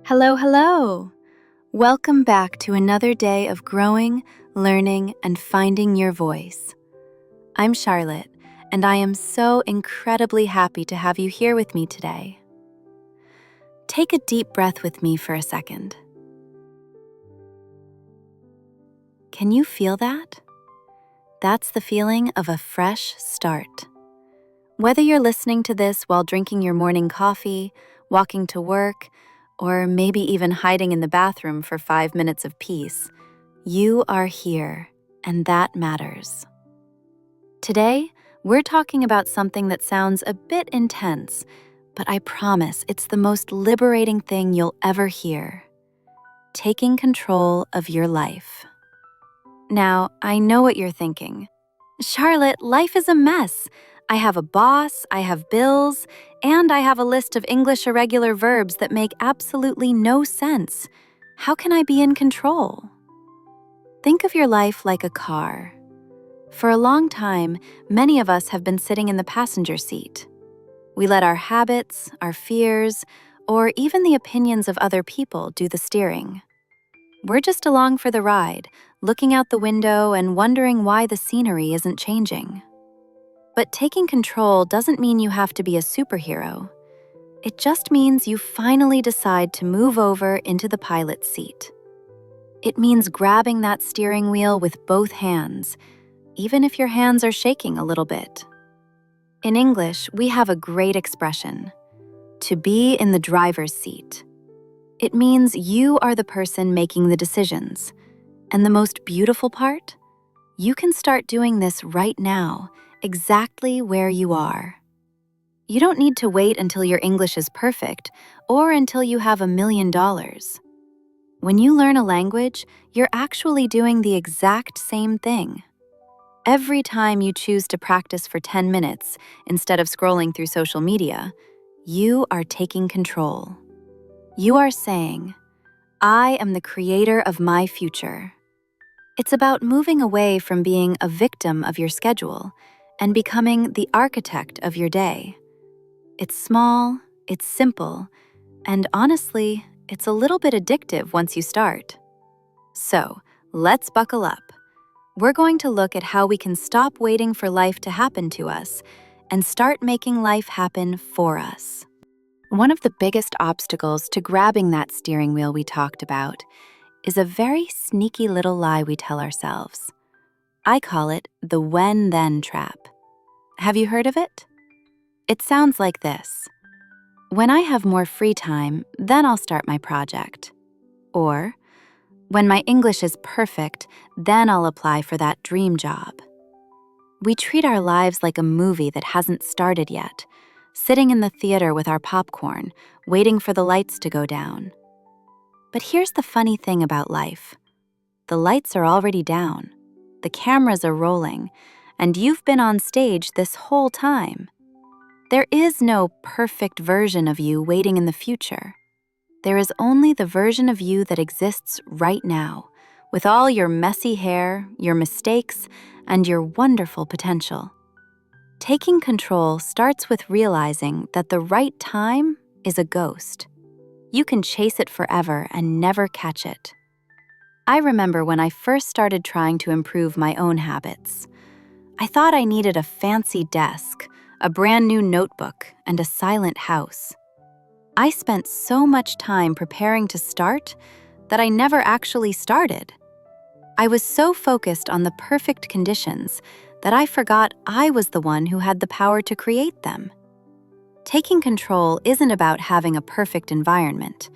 Hello, hello! Welcome back to another day of growing, learning, and finding your voice. I'm Charlotte, and I am so incredibly happy to have you here with me today. Take a deep breath with me for a second. Can you feel that? That's the feeling of a fresh start. Whether you're listening to this while drinking your morning coffee, walking to work, or maybe even hiding in the bathroom for 5 minutes of peace, you are here, and that matters. Today, we're talking about something that sounds a bit intense, but I promise it's the most liberating thing you'll ever hear: taking control of your life. Now, I know what you're thinking. Charlotte, life is a mess. I have a boss, I have bills, and I have a list of English irregular verbs that make absolutely no sense. How can I be in control? Think of your life like a car. For a long time, many of us have been sitting in the passenger seat. We let our habits, our fears, or even the opinions of other people do the steering. We're just along for the ride, looking out the window and wondering why the scenery isn't changing. But taking control doesn't mean you have to be a superhero. It just means you finally decide to move over into the pilot's seat. It means grabbing that steering wheel with both hands, even if your hands are shaking a little bit. In English, we have a great expression: to be in the driver's seat. It means you are the person making the decisions. And the most beautiful part? You can start doing this right now, exactly where you are. You don't need to wait until your English is perfect or until you have $1 million. When you learn a language, you're actually doing the exact same thing. Every time you choose to practice for 10 minutes instead of scrolling through social media, you are taking control. You are saying, "I am the creator of my future." It's about moving away from being a victim of your schedule and becoming the architect of your day. It's small, it's simple, and honestly, it's a little bit addictive once you start. So, let's buckle up. We're going to look at how we can stop waiting for life to happen to us and start making life happen for us. One of the biggest obstacles to grabbing that steering wheel we talked about is a very sneaky little lie we tell ourselves. I call it the when-then trap. Have you heard of it? It sounds like this: when I have more free time, then I'll start my project. Or, when my English is perfect, then I'll apply for that dream job. We treat our lives like a movie that hasn't started yet, sitting in the theater with our popcorn, waiting for the lights to go down. But here's the funny thing about life. The lights are already down, the cameras are rolling, and you've been on stage this whole time. There is no perfect version of you waiting in the future. There is only the version of you that exists right now, with all your messy hair, your mistakes, and your wonderful potential. Taking control starts with realizing that the right time is a ghost. You can chase it forever and never catch it. I remember when I first started trying to improve my own habits. I thought I needed a fancy desk, a brand new notebook, and a silent house. I spent so much time preparing to start that I never actually started. I was so focused on the perfect conditions that I forgot I was the one who had the power to create them. Taking control isn't about having a perfect environment.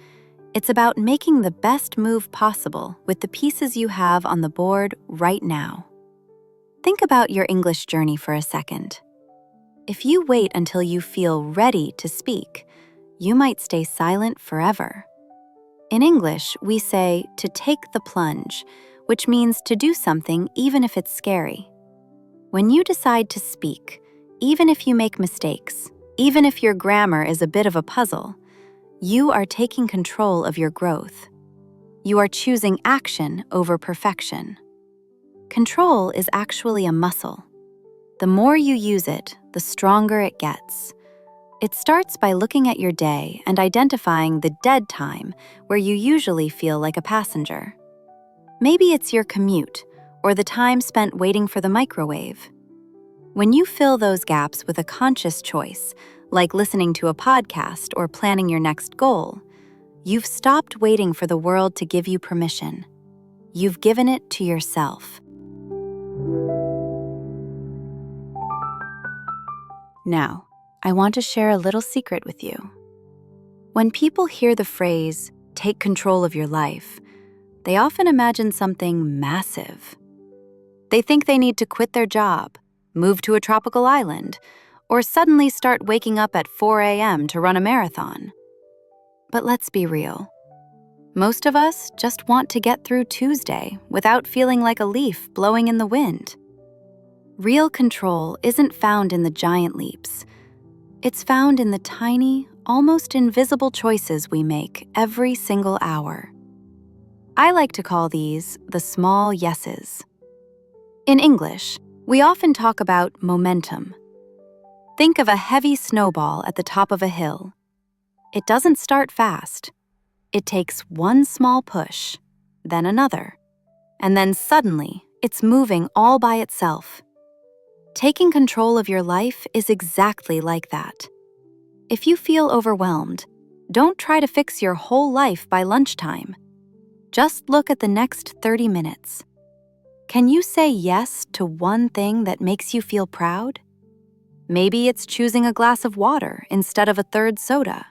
It's about making the best move possible with the pieces you have on the board right now. Think about your English journey for a second. If you wait until you feel ready to speak, you might stay silent forever. In English, we say to take the plunge, which means to do something even if it's scary. When you decide to speak, even if you make mistakes, even if your grammar is a bit of a puzzle, you are taking control of your growth. You are choosing action over perfection. Control is actually a muscle. The more you use it, the stronger it gets. It starts by looking at your day and identifying the dead time where you usually feel like a passenger. Maybe it's your commute or the time spent waiting for the microwave. When you fill those gaps with a conscious choice, like listening to a podcast or planning your next goal, you've stopped waiting for the world to give you permission. You've given it to yourself. Now, I want to share a little secret with you. When people hear the phrase, "take control of your life," they often imagine something massive. They think they need to quit their job, move to a tropical island, or suddenly start waking up at 4 a.m. to run a marathon. But let's be real. Most of us just want to get through Tuesday without feeling like a leaf blowing in the wind. Real control isn't found in the giant leaps. It's found in the tiny, almost invisible choices we make every single hour. I like to call these the small yeses. In English, we often talk about momentum. Think of a heavy snowball at the top of a hill. It doesn't start fast. It takes one small push, then another, and then suddenly it's moving all by itself. Taking control of your life is exactly like that. If you feel overwhelmed, don't try to fix your whole life by lunchtime. Just look at the next 30 minutes. Can you say yes to one thing that makes you feel proud? Maybe it's choosing a glass of water instead of a third soda.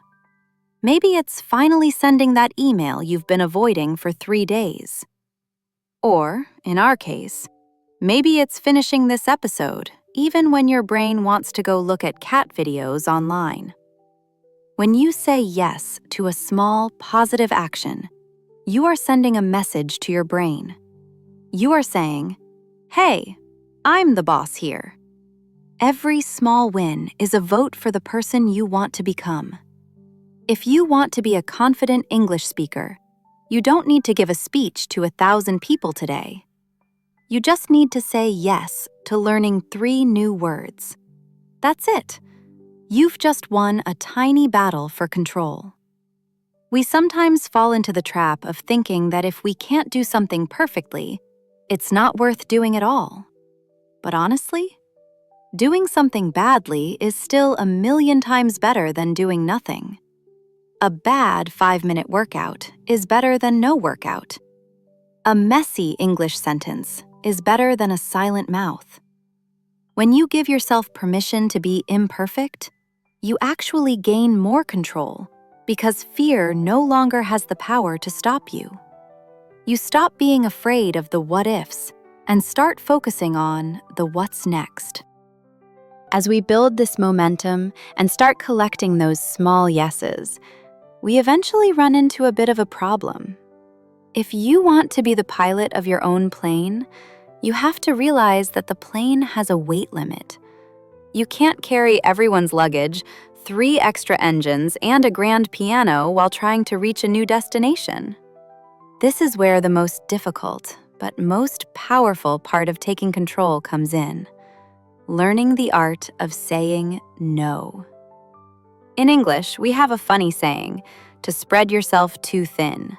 Maybe it's finally sending that email you've been avoiding for 3 days. Or, in our case, maybe it's finishing this episode, even when your brain wants to go look at cat videos online. When you say yes to a small, positive action, you are sending a message to your brain. You are saying, "Hey, I'm the boss here." Every small win is a vote for the person you want to become. If you want to be a confident English speaker, you don't need to give a speech to 1,000 people today. You just need to say yes to learning 3 new words. That's it. You've just won a tiny battle for control. We sometimes fall into the trap of thinking that if we can't do something perfectly, it's not worth doing at all. But honestly, doing something badly is still 1,000,000 times better than doing nothing. A bad 5-minute workout is better than no workout. A messy English sentence is better than a silent mouth. When you give yourself permission to be imperfect, you actually gain more control because fear no longer has the power to stop you. You stop being afraid of the what-ifs and start focusing on the what's next. As we build this momentum and start collecting those small yeses, we eventually run into a bit of a problem. If you want to be the pilot of your own plane, you have to realize that the plane has a weight limit. You can't carry everyone's luggage, 3 extra engines, and a grand piano while trying to reach a new destination. This is where the most difficult, but most powerful part of taking control comes in: learning the art of saying no. In English, we have a funny saying, to spread yourself too thin.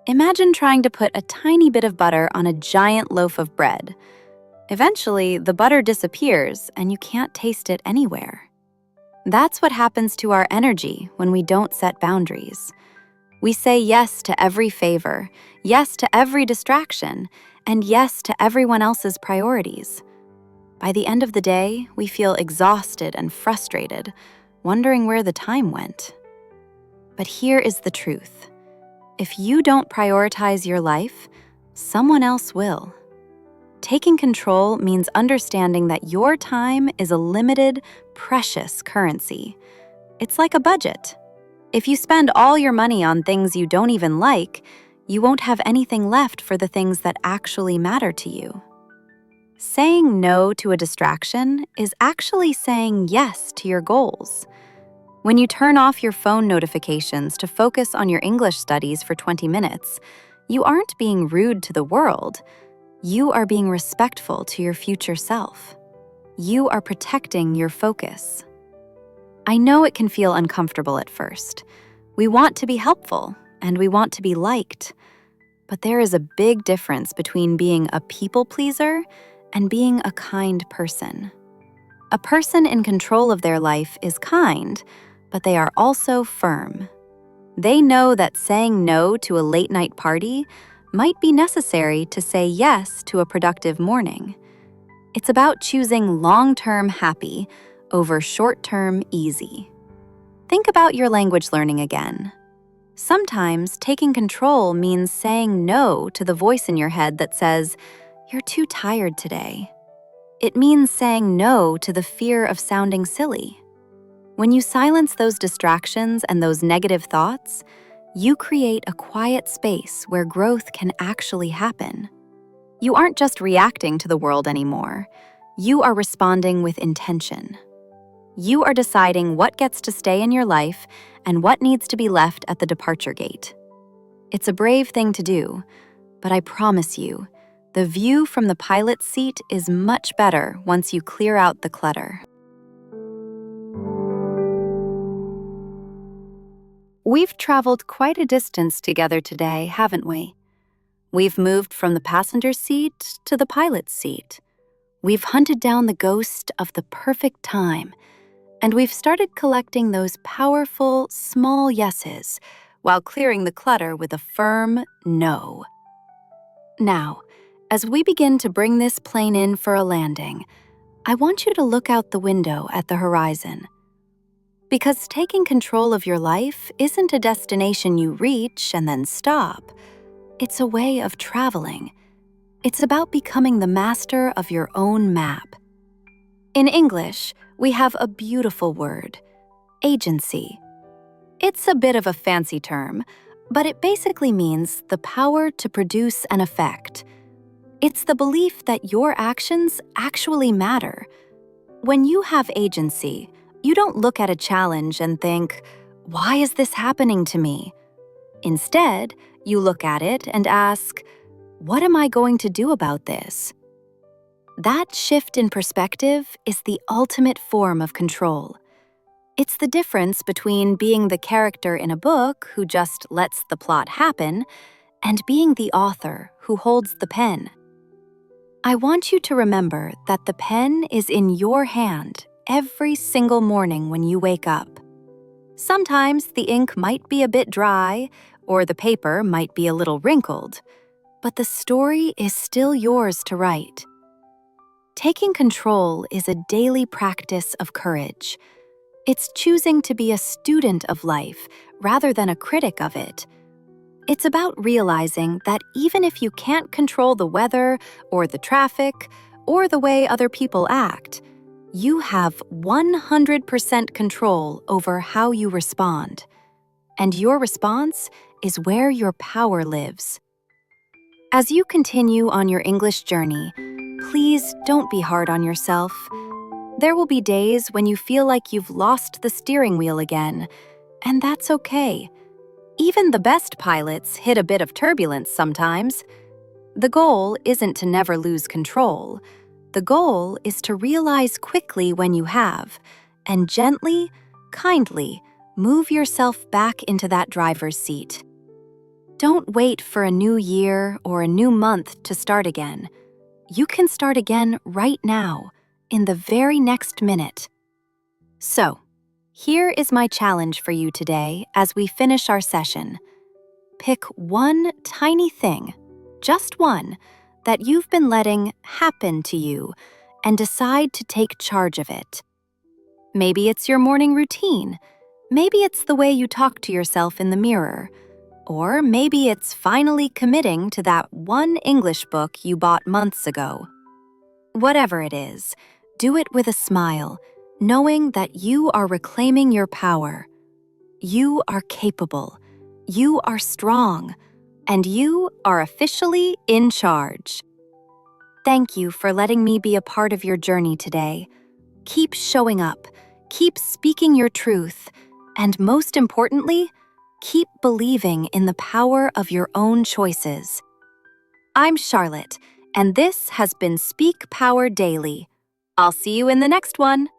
Imagine trying to put a tiny bit of butter on a giant loaf of bread. Eventually, the butter disappears and you can't taste it anywhere. That's what happens to our energy when we don't set boundaries. We say yes to every favor, yes to every distraction, and yes to everyone else's priorities. By the end of the day, we feel exhausted and frustrated, wondering where the time went. But here is the truth. If you don't prioritize your life, someone else will. Taking control means understanding that your time is a limited, precious currency. It's like a budget. If you spend all your money on things you don't even like, you won't have anything left for the things that actually matter to you. Saying no to a distraction is actually saying yes to your goals. When you turn off your phone notifications to focus on your English studies for 20 minutes, you aren't being rude to the world. You are being respectful to your future self. You are protecting your focus. I know it can feel uncomfortable at first. We want to be helpful and we want to be liked. But there is a big difference between being a people pleaser and being a kind person. A person in control of their life is kind, but they are also firm. They know that saying no to a late-night party might be necessary to say yes to a productive morning. It's about choosing long-term happy over short-term easy. Think about your language learning again. Sometimes taking control means saying no to the voice in your head that says, "You're too tired today." It means saying no to the fear of sounding silly. When you silence those distractions and those negative thoughts, you create a quiet space where growth can actually happen. You aren't just reacting to the world anymore. You are responding with intention. You are deciding what gets to stay in your life and what needs to be left at the departure gate. It's a brave thing to do, but I promise you, the view from the pilot's seat is much better once you clear out the clutter. We've traveled quite a distance together today, haven't we? We've moved from the passenger seat to the pilot's seat. We've hunted down the ghost of the perfect time, and we've started collecting those powerful, small yeses while clearing the clutter with a firm no. Now, as we begin to bring this plane in for a landing, I want you to look out the window at the horizon. Because taking control of your life isn't a destination you reach and then stop. It's a way of traveling. It's about becoming the master of your own map. In English, we have a beautiful word, agency. It's a bit of a fancy term, but it basically means the power to produce an effect. It's the belief that your actions actually matter. When you have agency, you don't look at a challenge and think, "Why is this happening to me?" Instead, you look at it and ask, "What am I going to do about this?" That shift in perspective is the ultimate form of control. It's the difference between being the character in a book who just lets the plot happen and being the author who holds the pen. I want you to remember that the pen is in your hand every single morning when you wake up. Sometimes the ink might be a bit dry or the paper might be a little wrinkled, but the story is still yours to write. Taking control is a daily practice of courage. It's choosing to be a student of life rather than a critic of it. It's about realizing that even if you can't control the weather or the traffic or the way other people act, you have 100% control over how you respond. And your response is where your power lives. As you continue on your English journey, please don't be hard on yourself. There will be days when you feel like you've lost the steering wheel again, and that's okay. Even the best pilots hit a bit of turbulence sometimes. The goal isn't to never lose control. The goal is to realize quickly when you have, and gently, kindly, move yourself back into that driver's seat. Don't wait for a new year or a new month to start again. You can start again right now, in the very next minute. So, here is my challenge for you today as we finish our session. Pick one tiny thing, just one, that you've been letting happen to you and decide to take charge of it. Maybe it's your morning routine. Maybe it's the way you talk to yourself in the mirror. Or maybe it's finally committing to that one English book you bought months ago. Whatever it is, do it with a smile, knowing that you are reclaiming your power. You are capable. You are strong. And you are officially in charge. Thank you for letting me be a part of your journey today. Keep showing up, keep speaking your truth, and most importantly, keep believing in the power of your own choices. I'm Charlotte, and this has been Speak Power Daily. I'll see you in the next one.